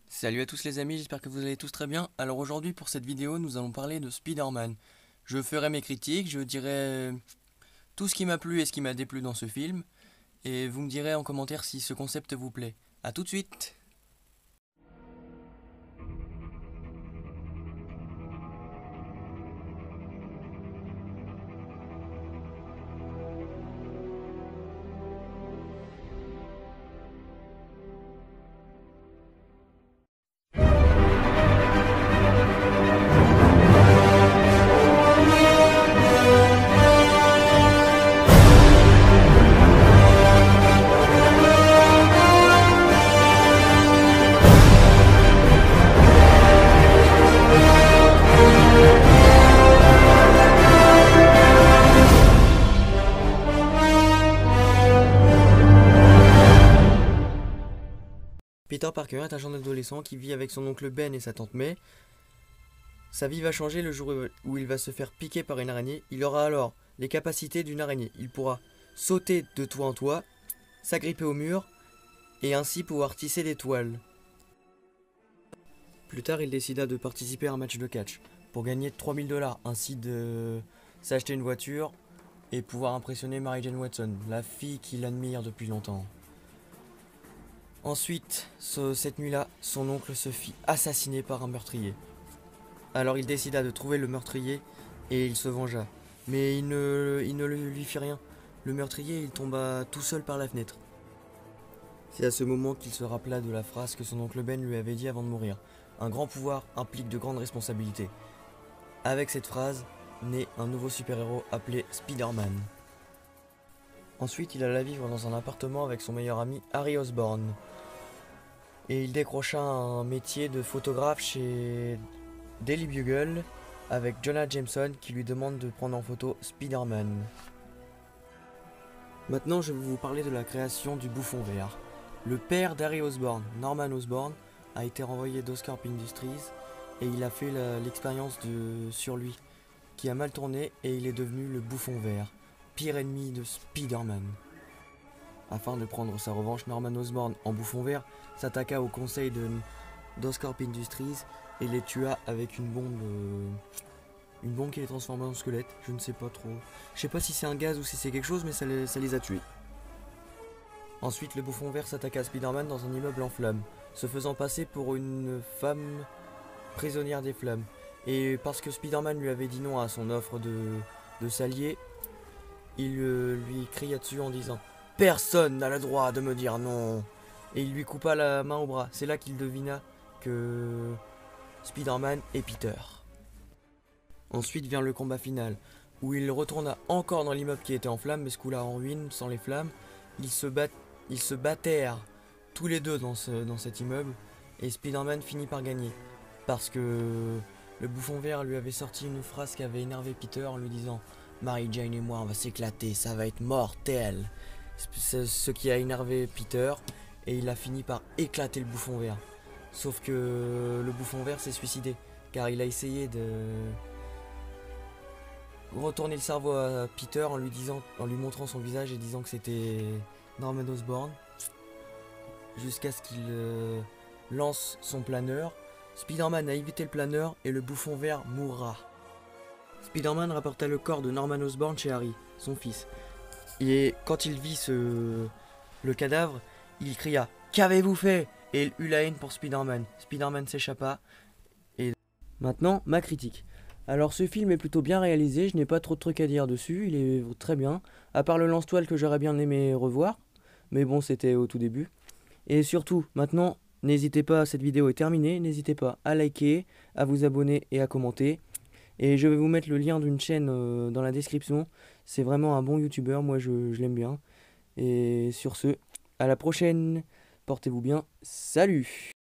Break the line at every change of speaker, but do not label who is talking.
Salut à tous les amis, j'espère que vous allez tous très bien. Alors aujourd'hui pour cette vidéo nous allons parler de Spider-Man. Je ferai mes critiques, je dirai tout ce qui m'a plu et ce qui m'a déplu dans ce film. Et vous me direz en commentaire si ce concept vous plaît. A tout de suite. Peter Parker est un jeune adolescent qui vit avec son oncle Ben et sa tante May. Sa vie va changer le jour où il va se faire piquer par une araignée. Il aura alors les capacités d'une araignée. Il pourra sauter de toit en toit, s'agripper au mur et ainsi pouvoir tisser des toiles. Plus tard, il décida de participer à un match de catch pour gagner 3000 $, ainsi de s'acheter une voiture et pouvoir impressionner Mary Jane Watson, la fille qu'il admire depuis longtemps. Ensuite, cette nuit-là, son oncle se fit assassiner par un meurtrier. Alors il décida de trouver le meurtrier et il se vengea. Mais il ne lui fit rien. Le meurtrier, il tomba tout seul par la fenêtre. C'est à ce moment qu'il se rappela de la phrase que son oncle Ben lui avait dit avant de mourir. Un grand pouvoir implique de grandes responsabilités. Avec cette phrase, naît un nouveau super-héros appelé Spider-Man. Ensuite, il alla vivre dans un appartement avec son meilleur ami Harry Osborn. Et il décrocha un métier de photographe chez Daily Bugle avec Jonah Jameson qui lui demande de prendre en photo Spider-Man. Maintenant, je vais vous parler de la création du bouffon vert. Le père d'Harry Osborn, Norman Osborn, a été renvoyé d'Oscorp Industries et il a fait l'expérience sur lui, qui a mal tourné et il est devenu le bouffon vert, pire ennemi de Spider-Man. Afin de prendre sa revanche, Norman Osborn, en bouffon vert, s'attaqua au conseil d'Oscorp Industries et les tua avec une bombe qui les transformait en squelette. Je ne sais pas trop. Je sais pas si c'est un gaz ou si c'est quelque chose, mais ça les a tués. Ensuite, le bouffon vert s'attaqua à Spider-Man dans un immeuble en flammes, se faisant passer pour une femme prisonnière des flammes. Et parce que Spider-Man lui avait dit non à son offre de s'allier, il lui cria dessus en disant « Personne n'a le droit de me dire non !» Et il lui coupa la main au bras. C'est là qu'il devina que Spider-Man est Peter. Ensuite vient le combat final, où il retourna encore dans l'immeuble qui était en flammes, mais ce coup-là en ruine, sans les flammes. Ils se battèrent tous les deux dans cet immeuble, et Spider-Man finit par gagner. Parce que le bouffon vert lui avait sorti une phrase qui avait énervé Peter en lui disant « Mary Jane et moi, on va s'éclater, ça va être mortel !» C'est ce qui a énervé Peter, et il a fini par éclater le bouffon vert. Sauf que le bouffon vert s'est suicidé, car il a essayé de retourner le cerveau à Peter en lui montrant son visage et disant que c'était Norman Osborn, jusqu'à ce qu'il lance son planeur. Spider-Man a évité le planeur et le bouffon vert mourra. Spider-Man rapporta le corps de Norman Osborn chez Harry, son fils. Et quand il vit le cadavre, il cria « Qu'avez-vous fait ?» Et il eut la haine pour Spider-Man. Spider-Man s'échappa. Et maintenant, ma critique. Alors ce film est plutôt bien réalisé, je n'ai pas trop de trucs à dire dessus, il est très bien. À part le lance-toile que j'aurais bien aimé revoir. Mais bon, c'était au tout début. Et surtout, maintenant, n'hésitez pas, cette vidéo est terminée, n'hésitez pas à liker, à vous abonner et à commenter. Et je vais vous mettre le lien d'une chaîne dans la description. C'est vraiment un bon youtubeur, moi je l'aime bien. Et sur ce, à la prochaine, portez-vous bien, salut!